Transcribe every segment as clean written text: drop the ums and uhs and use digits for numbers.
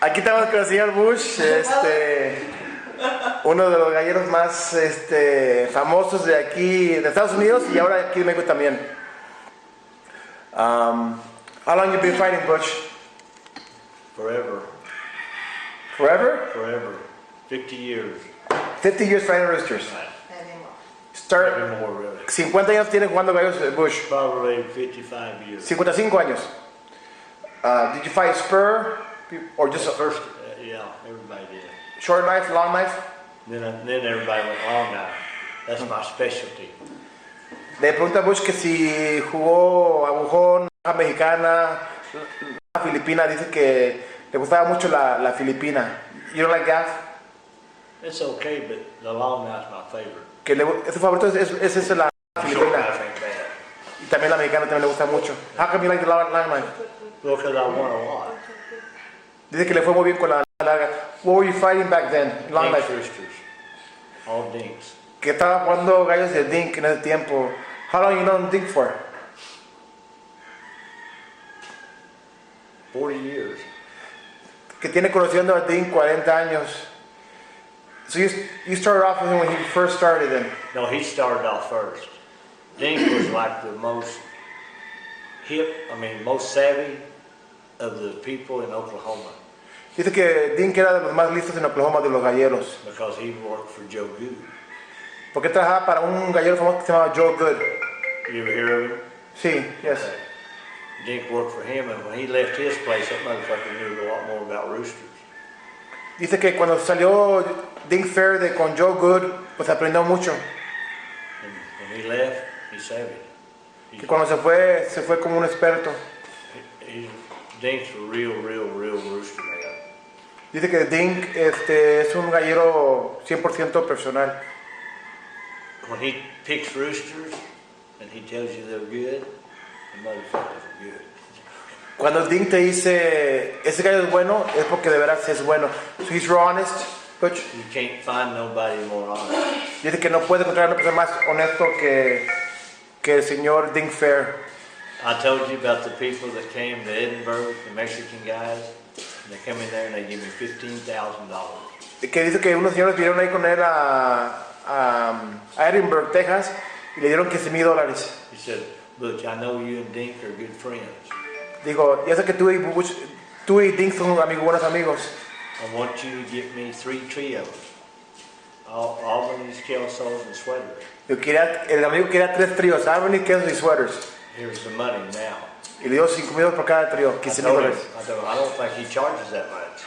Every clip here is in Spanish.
Aquí estamos con el señor Butch, uno de los galleros más famosos de aquí, de Estados Unidos y ahora aquí de México también. How long you been fighting, Butch? Forever. Forever? Forever. 50 years. 50 years fighting roosters. Right. Start, Maybe more, really. 50 años tiene jugando gallos Butch. Probably 55 years. 55 años. Did you fight spur or just First, yeah, everybody did. short knife, long knife? Then everybody went long knife. That's my specialty. Le pregunta a Butch que si jugó agujón, mexicana, filipina. Dice que le gustaba mucho la filipina. You don't like that? It's okay, but the long knife's my favorite. Que su favorito es la Short filipina. knife ain't bad. Y también la mexicana también le gusta mucho. How come you like the long knife? Well, because I won a lot. Dice que le fue muy bien con la larga. What were you fighting back then? Long Dinks knife. roosters. All dinks. Que estaba jugando gallos de dink en ese tiempo. How long you known dink for? 40 years. Que tiene conociendo a dink 40 años. So you started off with him when he first started then. No, he started off first. Dink was like the most most savvy of the people in Oklahoma. Dice que Dink era de los más listos en Oklahoma de los galleros. Because he worked for Joe Good. Porque trabajaba para un gallero famoso que se llamaba Joe Good. You ever hear of him? Sí, yes. Okay. Dink worked for him, and when he left his place, that motherfucker knew a lot more about roosters. Dice que cuando salió Dink Fair con Joe Good, pues aprendió mucho. And when he left, he's savvy. Que cuando se fue como un experto. Dink's a real rooster man. Dice que Dink es un gallero 100% profesional. When he picks roosters and he tells you they're good, the motherfuckers are good. Cuando Dink te dice ese gallo es bueno, es porque de verdad es bueno. So he's real honest, Butch. You can't find nobody more honest. Dice que no puede encontrar una persona más honesto que el señor Dink Fair. I told you about the people that came to Edinburgh, the Mexican guys, and they come in there and they give me $15,000. Que dice que unos señores vinieron ahí con él a Edinburgh, Texas, y le dieron $15,000. He said, Butch, I know you and Dink are good friends. Digo, ya sé que tú y Dink son buenos amigos. I want you to get me 3 trios. Albany's, Kelsos, and sweaters. El amigo quería 3 tríos, Albany, quesos y sweaters. Here's the money now. Y le dio $5,000 por cada trío, $15,000. I don't think he charges that much.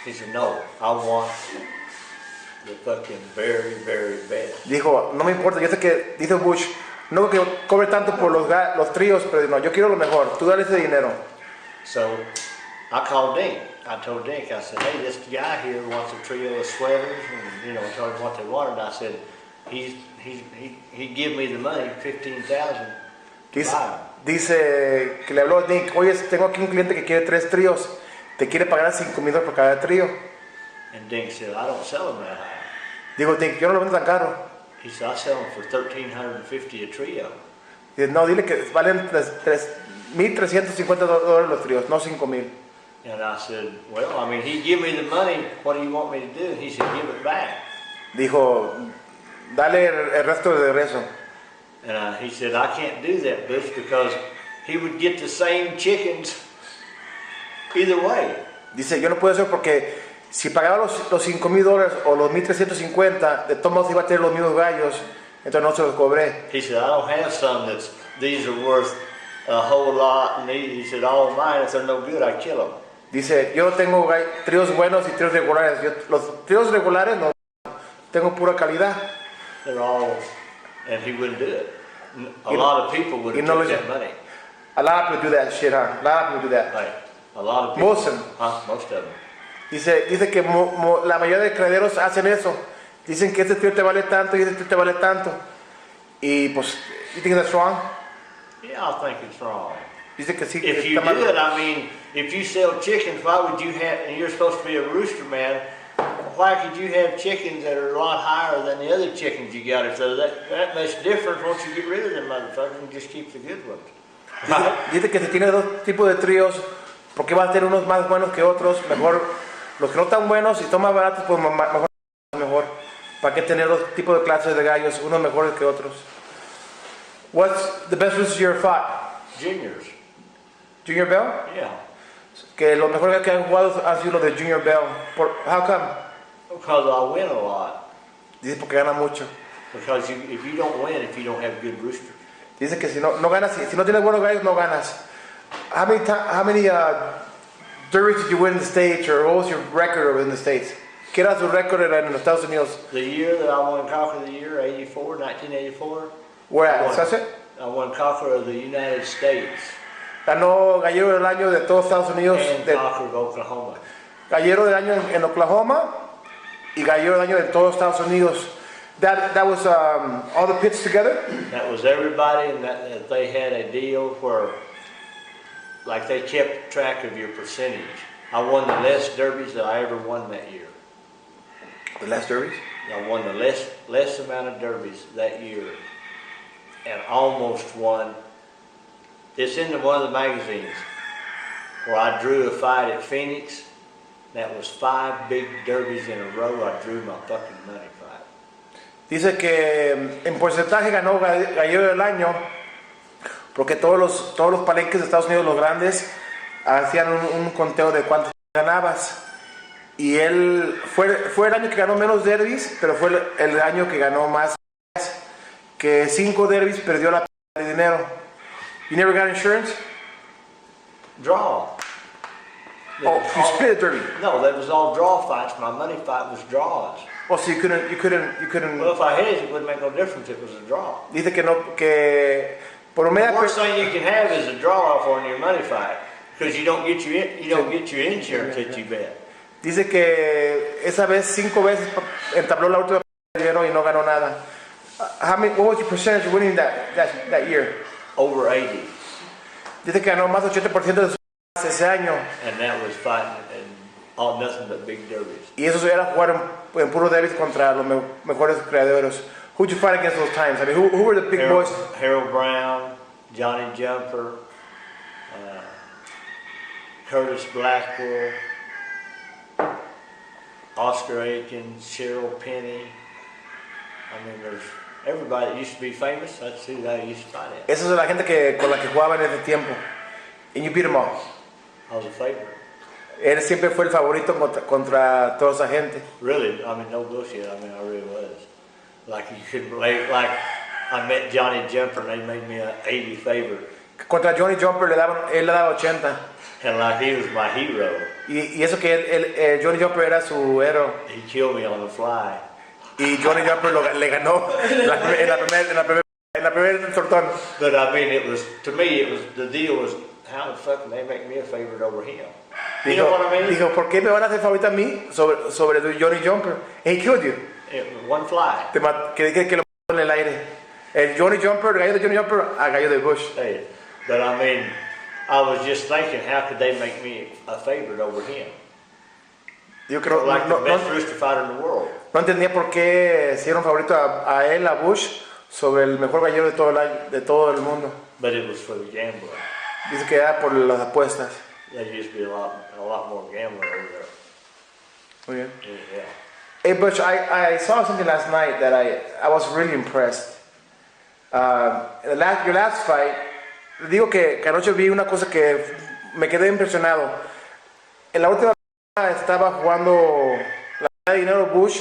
He said, no, I want the fucking very best. Dijo, no me importa, yo sé que, dice Butch, no que cobre tanto por los tríos, pero no, yo quiero lo mejor, tú dale ese dinero. So I called Dink. I told Dink, I said, hey, this guy here wants a trio of sweaters, and told him what they wanted. I said, he give me the money, $15,000. Dice que le habló a Dink, oye, tengo aquí un cliente que quiere 3 tríos, te quiere pagar $5,000 por cada trío. And Dink said, I don't sell them that high. Digo, Dink, yo no lo vendo tan caro. He said, I sell them for $1,350 a trio. Dice, no, dile que valen $1,350 los tríos, no $5,000. And I said, well, I mean, he give me the money, what do you want me to do? And he said, give it back. Dijo, dale el resto de regreso. And he said, I can't do that, Butch, because he would get the same chickens either way. Dice, yo no puedo hacer porque si pagaba los $5,000 o los $1,350, de todos modos iba a tener los mismos gallos, entonces no se los cobré. He said, I don't have some these are worth a whole lot, and he said, all of mine, if they're no good, I kill them. Dice, yo no tengo tríos buenos y tríos regulares. Los tríos regulares no tengo pura calidad. They're all, and he wouldn't do it. A lot of people would have took that money. A lot of people do that shit, huh? A lot of people do that. Right. A lot of people. Most of them. Most of them. Dice que la mayoría de criaderos hacen eso. Dicen que este trío te vale tanto y este trío te vale tanto. Y pues, you think that's wrong? Yeah, I think it's wrong. Dice que sí. If you do it, I mean, if you sell chickens, why would you have, and you're supposed to be a rooster man, why could you have chickens that are a lot higher than the other chickens you got? If that makes a difference, once you get rid of them motherfuckers and just keep the good ones. Dice que si tiene 2 tipos de tríos, ¿por qué va a tener unos más buenos que otros? Mejor los que no están buenos y son más baratos, pues mejor. ¿Para qué tener dos tipos de clases de gallos, unos mejores que otros? What's the best rooster you ever fought? Juniors. Junior Bell? Yeah. Que los mejores que han jugado han sido los de Junior Bell. How come? Because I win a lot. Dice porque gana mucho. Because if you don't win, if you don't have good roosters. Dice que si no ganas, si no tienes buenos gallos, no ganas. How many derbies did you win in the States, or what was your record in the States? ¿Qué era su récord en los Estados Unidos? The year that I won Conqueror of the Year, 1984. Where at? Sunset? I won Conqueror of the United States. Ganó Gallero del Año de todos Estados Unidos. And Conqueror of Oklahoma. Gallero del Año en Oklahoma y Gallero del Año de todos Estados Unidos. That was all the pits together? That was everybody, and that they had a deal where, like, they kept track of your percentage. I won the less derbies that I ever won that year. The less derbies? I won the less amount of derbies that year, and almost won. It's in one of the magazines where I drew a fight at Phoenix. That was 5 big derbies in a row. I drew my fucking money fight. Dice que en porcentaje ganó Gallero del Año porque todos los palenques de Estados Unidos, los grandes, hacían un conteo de cuántos ganabas. Y él fue el año que ganó menos derbis, pero fue el año que ganó más. Que 5 derbis perdió la p de dinero. You never got insurance? Draw. Oh, you split a derby? No, that was all draw fights. My money fight was draws. Oh, so you couldn't. Well, if I hedged, it wouldn't make no difference if it was a draw. Dice que por The worst thing you can have is a draw off on your money fight, because you don't get your insurance that you bet. Dice que esa vez 5 veces entabló la última de dinero y no ganó nada. What was your percentage winning that year? Over 80. Dice que ganó más del 80% de su ese año. And that was fighting and all nothing but big derbies. Y eso era jugar en puro derbis contra los mejores creadores. Who'd you fight against those times? I mean, who were the big boys? Harold Brown, Johnny Jumper, Curtis Blackwell, Oscar Aikens, Cheryl Penny. I mean, there's everybody that used to be famous. That's who I used to fight at. Esa es la gente con la que jugaba en ese tiempo. And you beat them all. I was a favorite. Él siempre fue el favorito contra toda esa gente. Really, I mean, no bullshit. I mean, I really was. Like you couldn't, like I met Johnny Jumper and they made me an 80 favorite. Contra Johnny Jumper él le daba 80. And like he was my hero. Y eso que Johnny Jumper era su héroe. He killed me on the fly. Y Johnny Jumper le ganó en la primera tortón. But I mean, to me, the deal was, how the fuck can they make me a favorite over him? You know what I mean? Dijo, ¿por qué me van a hacer favorito a mí sobre Johnny Jumper? And he killed you. One fly. Que lo mató en el aire. El Johnny Jumper, el gallo de Johnny Jumper, a gallo de Butch. Hey, but I mean, I was just thinking, how could they make me a favorite over him? Yo creo, like the best rooster fighter in the world. No entendía por qué hicieron favorito a él, a Bush, sobre el mejor gallero de todo el mundo. But it was for the gambler. Dice que era por las apuestas. There used to be a lot more gambling over there. Muy bien. Yeah. Hey Butch, I saw something last night that I was really impressed. Your last fight, digo que anoche vi una cosa que me quedé impresionado. En la última estaba jugando la de dinero Bush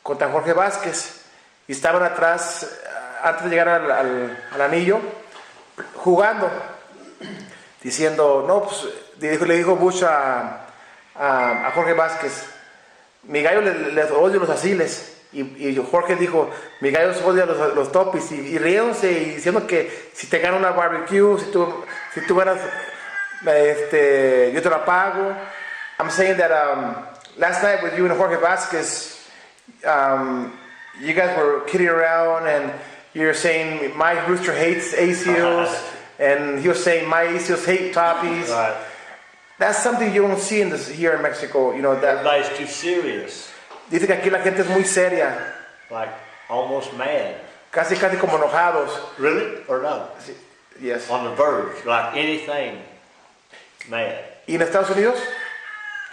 contra Jorge Vázquez y estaban atrás antes de llegar al anillo jugando, diciendo, no, pues le dijo Bush a Jorge Vázquez, mi gallo les odio los asiles, y Jorge dijo, mi gallo odia los topis, y riéndose y diciendo que si te gana una barbecue, si tú ganas, yo te la pago. I'm saying that last night with you and Jorge Vázquez, you guys were kidding around and you're saying my rooster hates ACOs and he was saying my ACOs hate toppies. Right. That's something you don't see here in Mexico, you know. Everybody's too serious. Dice que aquí la gente es muy seria. Like almost mad. Casi como enojados. Really? Or no? Yes. On the verge, like anything mad. ¿Y en Estados Unidos?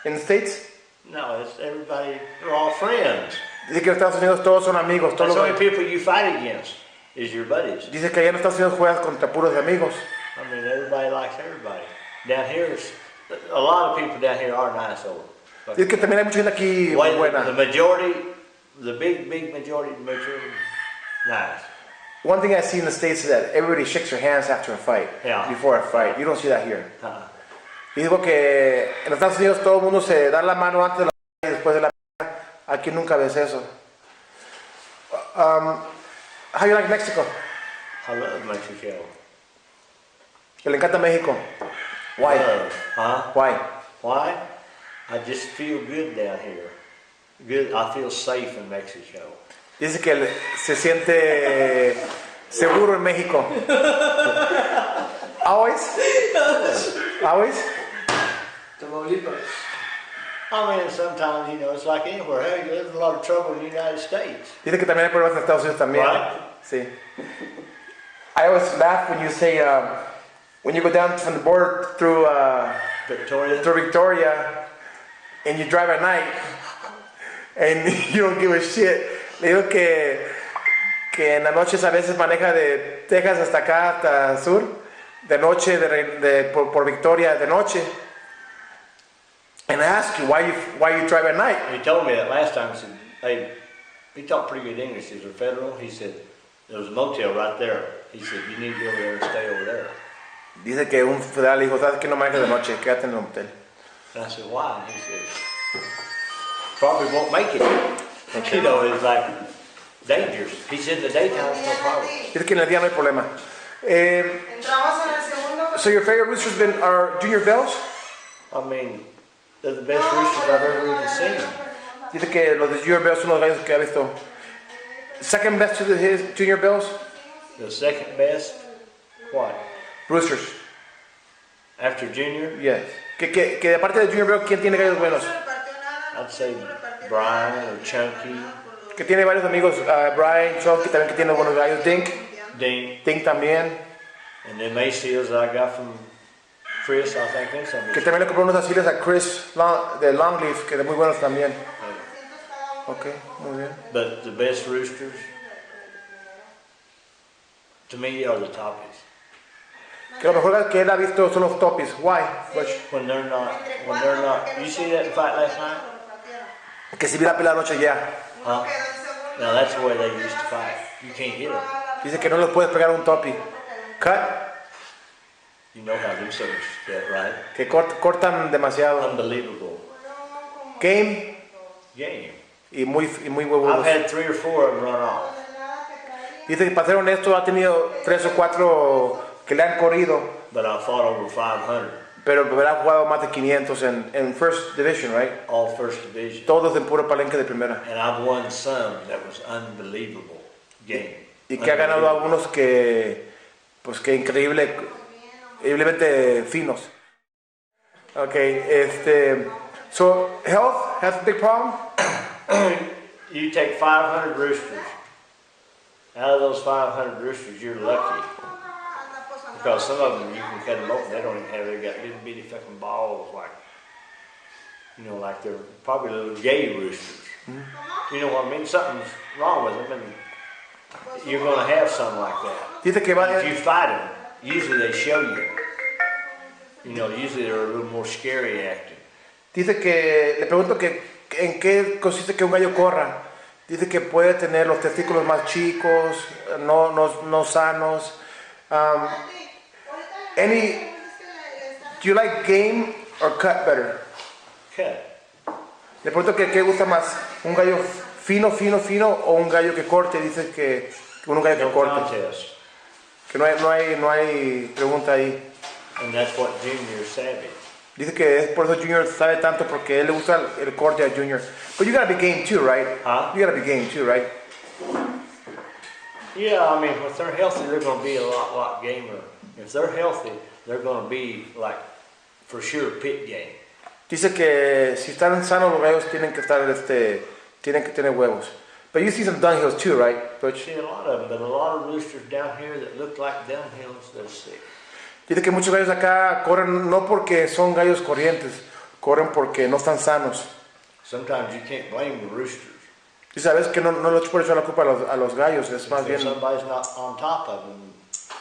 ¿En the States? No, it's everybody. They're all friends. Dice que en Estados Unidos todos son amigos. That's Todos the only los... people you fight against is your buddies. Dice que allá en Estados Unidos juegas contra puros de amigos. I mean, everybody likes everybody. Down here, a lot of people down here are nice over. Dice que también hay mucha gente aquí buena. The majority, the big majority, nice. One thing I see in the States is that everybody shakes their hands after a fight, before a fight. You don't see that here. Y digo que en Estados Unidos todo el mundo se da la mano antes de la pelea y después de la pelea. Aquí nunca ves eso. How you like Mexico? I love Mexico. Que le encanta México. Why? Why? Why? I just feel good down here. Good. I feel safe in Mexico. Dice que se siente seguro en México. Always? Always? I mean, sometimes, you know, it's like anywhere. Hey, there's a lot of trouble in the United States. Dice que también hay problemas en Estados Unidos también. Right? Sí. I always laugh when you say, when you go down from the border through Victoria, and you drive at night, and you don't give a shit. Le digo que en las noches a veces maneja de Texas hasta acá, hasta el sur, de noche, por Victoria, de noche. And I ask you, why you drive at night? He told me that last time. He said, hey, he talked pretty good English. He was a federal. He said, there was a motel right there. He said, you need to go over there and stay over there. Dice que un federal dijo, ¿sabes que no manejes de noche? Quédate en el motel. And I said, why? And he said, probably won't make it. Okay. You know, it's like dangerous. He said, in the daytime, it's no problem. Dice que en el día no hay problema. So your favorite roosters are Junior Bells? I mean, they're the best roosters I've ever even seen. Dice que los de Junior Bells son los gallos que ha visto. Second best to his Junior Bells? The second best? What? Roosters. After Junior? Yes. Que aparte de Junior Bells, ¿quién tiene gallos buenos? I'd say Brian or Chunky. Que tiene varios amigos, Brian, Chunky también que tiene buenos gallos, Dink también. And then Mayseals that I got from Chris, I think that's something. Que también le compró unos asiles a Chris de Longleaf, que de muy buenos también. Ok, muy bien. But the best roosters, to me, are the Toppies. Que lo mejor que él ha visto son los Toppies. Why? When they're not. You see that fight last night? Que si vi la pelea anoche ya. Huh? Now that's the way they used to fight. You can't hit them. Dice que no los puedes pegar a un Toppie. Cut. You know how them suckers get, right? Que cortan demasiado. Unbelievable. Game. Y muy huevudos. I've had 3 or 4 of them run off. Dice que para ser honesto ha tenido 3 o 4 que le han corrido. But I fought over 500. Pero ha jugado más de 500 en First Division, right? All First Division. Todos en puro palenque de primera. And I've won some that was unbelievable game. Y que ha ganado algunos que, pues que increíblemente finos. Okay, so health has a big problem. You take 500 roosters. Out of those 500 roosters, you're lucky. Because some of them, you can cut them open, they don't even have, they got little bitty fucking balls like, you know, like they're probably little gay roosters. Mm-hmm. You know what I mean? Something's wrong with them, and you're going to have some like that. Dice que if you fight them, usually they show you. You know, usually they're a little more scary acting. Dice que, le pregunto que en qué consiste que un gallo corra. Dice que puede tener los testículos más chicos, no sanos. Do you like game or cut better? Cut. Le pregunto que qué gusta más, un gallo fino o un gallo que corte. Dice que un gallo que corte. Contest. Que no hay pregunta ahí. And that's what Junior savvy. Dice que es por eso Junior sabe tanto porque él le gusta el corte a Junior. But you gotta be game too, right? Huh? You gotta be game too, right? Yeah, I mean, if they're healthy, they're going to be a lot gamer. If they're healthy, they're going to be like, for sure, pit game. Dice que si están sanos los gallos tienen que tener huevos. But you see some dunghills too, right, Butch? See a lot of them, but a lot of roosters down here that look like dunghills, they're sick. Dice que muchos gallos acá corren no porque son gallos corrientes, corren porque no están sanos. sometimes you can't blame the roosters. Y sabes que no le echo por eso la culpa a los gallos, es más bien... Somebody's not on top of them,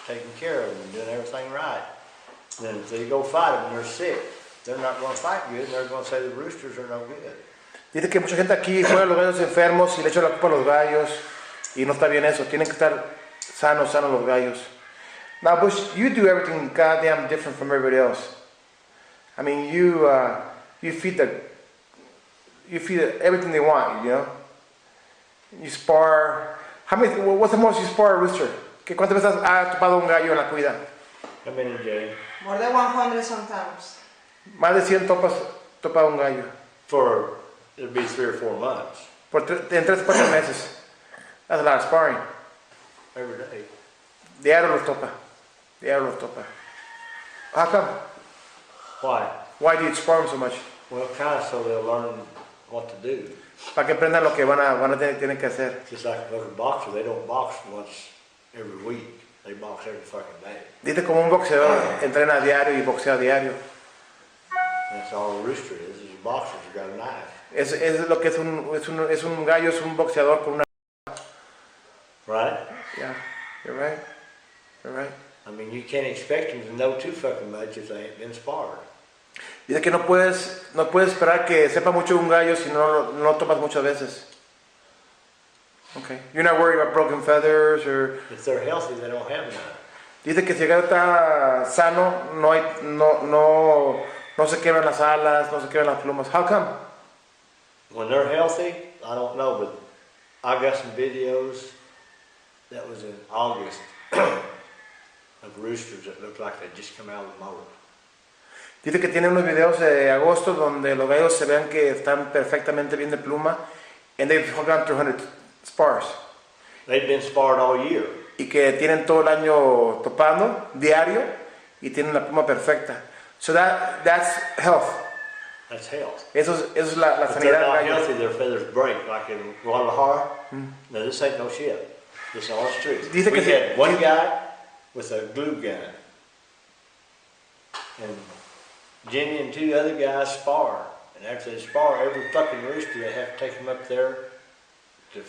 taking care of them, doing everything right. And then if they go fight them and they're sick, they're not going to fight good, and they're going to say the roosters are no good. Dice que mucha gente aquí juega a los gallos enfermos y le echa la culpa a los gallos, y no está bien eso, tienen que estar sanos los gallos. Now, Butch, you do everything goddamn different from everybody else. I mean, you feed everything they want, you know? You spar. What's the most you spar a rooster? ¿Cuántas veces has topado un gallo en la cuida? How many, Jay? More than 100 sometimes. Más de 100 topas topado un gallo. It'd be 3 or 4 months. En 3 o 4 meses. That's a lot of sparring. Every day. Diario los topa. How come? Why? Why do you spar them so much? Well, kind of so they'll learn what to do. Para que aprendan lo que tienen que hacer. Just like a boxer, they don't box once every week. They box every fucking day. Dice como un boxeador entrena a diario y boxea a diario. That's all a rooster is a boxer who's got a knife. Es lo que es un gallo, es un boxeador con una... Right? Yeah, you're right. I mean, you can't expect them to know too fucking much if they ain't been sparred. Dice que no puedes esperar que sepa mucho un gallo si no topas muchas veces. Okay. You're not worried about broken feathers or... If they're healthy, they don't have none. Dice que si el gallo está sano, no se quebran las alas, no se quebran las plumas. How come? When they're healthy, I don't know, but I got some videos that was in August of roosters that looked like they'd just come out of the motor. Dice que tiene unos videos de agosto donde los gallos se vean que están perfectamente bien de pluma, and they've gone through 100 spars. They've been sparred all year. Y que tienen todo el año topando diario y tienen la pluma perfecta. So that's health. That's health. Eso es la If sanidad they're del not gallo. healthy, their feathers break, like in Guadalajara. No, this ain't no shit. This is all the truth. Dice que We had one guy with a glue gun. And Jenny and 2 other guys spar. And after they spar, every fucking rooster, they have to take them up there to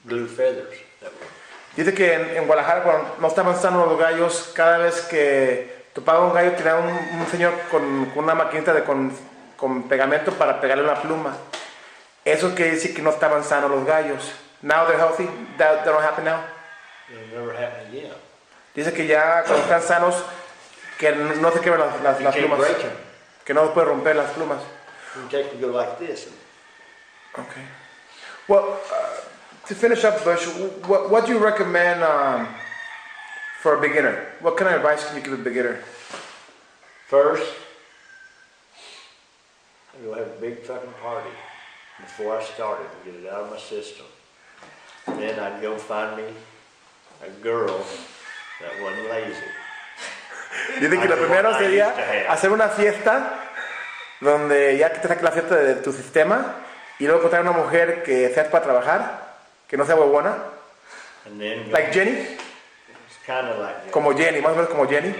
glue feathers. That way. Dice que en Guadalajara, cuando no estaban sanos los gallos, cada vez que topaba un gallo tenía un señor con una maquinita con pegamento para pegarle una pluma. Eso quiere decir que no estaban sanos los gallos. Now they're healthy. That don't happen now. It'll never happen again. Dice que ya cuando están sanos, que no se quebran las You can't plumas. break them. Que no puede romper las plumas. You take them go like this. Okay. Well, to finish up, Butch, what do you recommend for a beginner? What kind of advice can you give a beginner? First, I'm gonna have a big fucking party before I started to get it out of my system. And then I'd go find me a girl that wasn't lazy. Dice que lo primero sería hacer una fiesta donde ya que te saques la fiesta de tu sistema y luego encontrar una mujer que sea para trabajar, que no sea huevona, And then like Jenny, it's kind of like that. como Jenny, más o menos como Jenny.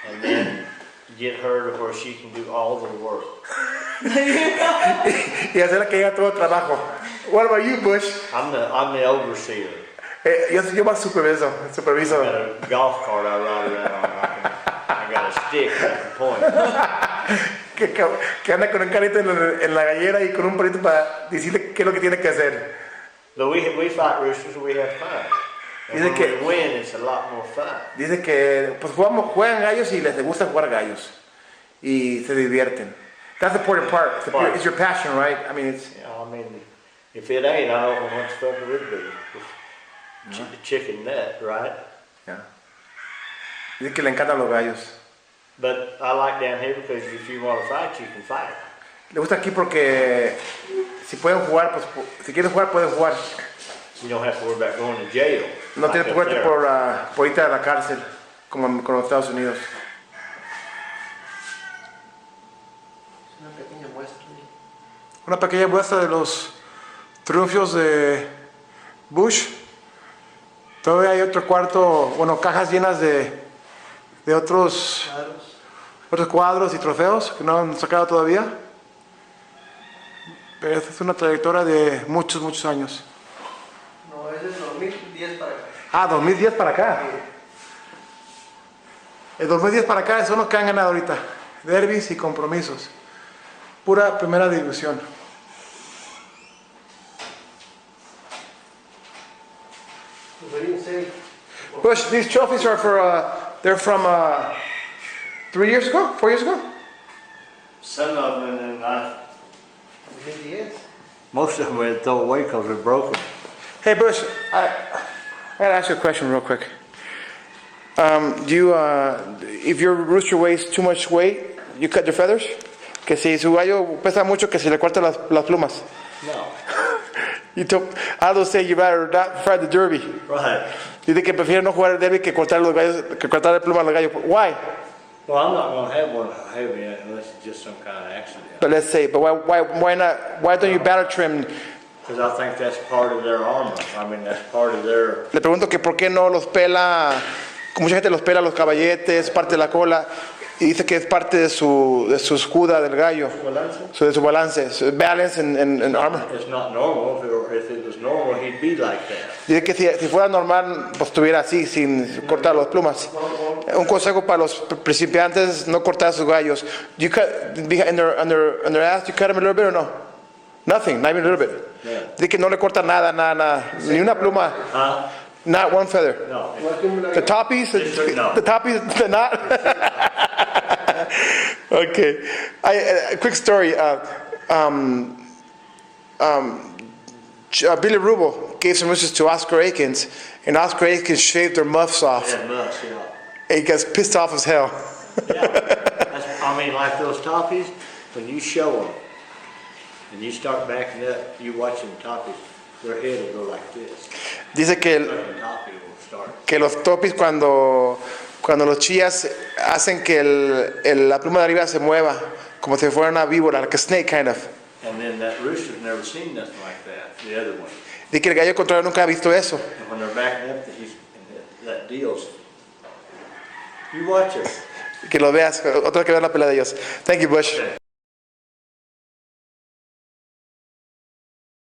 And then get her to where she can do all the work. Y hacerla que haga todo el trabajo. What about you, Butch? I'm the overseer. Yo más superviso. I got a golf cart I ride around on. I got a stick I can point. que anda con un carrito en la gallera y con un palito para decirle qué es lo que tiene que hacer. But we fight roosters and we have fun. And Dice when que- we win, it's a lot more fun. Dice que pues juegan gallos y les gusta jugar gallos y se divierten. That's the important part. It's your passion, right? I mean, it's... Yeah, I mean, if it ain't, I don't know what the fuck it would be. Chicken nut, right? Yeah. Dice que le encantan los gallos. But I like down here because if you want to fight, you can fight. Le gusta aquí porque si pueden jugar, pues si quieren jugar, pueden jugar. You don't have to worry about going to jail. No like tiene que up jugar there. por irte a la cárcel, como con los Estados Unidos. Una pequeña muestra. Una pequeña muestra de los triunfos de Butch. Todavía hay otro cuarto, bueno, cajas llenas de otros cuadros y trofeos que no han sacado todavía. Pero esta es una trayectoria de muchos, muchos años. No, es del 2010 para acá. Ah, 2010 para acá. El 2010 para acá son los que han ganado ahorita. Derbis y compromisos. Pura primera división. Very insane. Bush, these trophies are they're from 3 years ago? 4 years ago? Some of them, and ¿2010? most of them we had to throw away because we broke them. Hey Bush, I gotta ask you a question real quick. If your rooster weighs too much weight, you cut your feathers? Que si su gallo pesa mucho, que si le corta las plumas. No. Aldo say you better not fight the derby. Right. Dice que prefiere no jugar el derby que cortar los gallos, que cortar la pluma a los gallos. Why? Well, I'm not going to have one heavy unless it's just some kind of accident. But let's say, but why not? Why don't you battle trim? Because I think that's part of their armor. I mean, that's part of their. Le pregunto que por qué no los pela, mucha gente los pela los caballetes, parte de la cola, y dice que es parte de su escuda del gallo, de su balance, su balance and armor. It's not normal. If it was normal, he'd be like that. Dice que si fuera normal, pues estuviera así, sin cortar las plumas. Un consejo para los principiantes, no cortar sus gallos. You cut under ass, you cut them a little bit or no? Nothing, not even a little bit. Yeah. Dice que no le corta nada, ni una pluma. Huh? Not one feather. No. The toppies, No. the toppies, the not. Okay. A quick story. Billy Rubel gave some roosters to Oscar Aikens, and Oscar Aikens shaved their muffs off. Yeah, nuts, yeah. And he gets pissed off as hell. Yeah. I mean, like those toppies, when you show them, and you start backing up, you watch them toppies, their head will go like this. Dice que, Like a toppy will start. que los topis cuando los chías hacen que la pluma de arriba se mueva, como si fuera una víbora, like a snake kind of. And then that rooster's never seen nothing like that, the other one. Dice que el gallo contrario nunca ha visto eso. And when they're backing up, that deals. You watch it. Que lo veas, otra vez que veas la pelea de ellos. Thank you, Bush. Okay.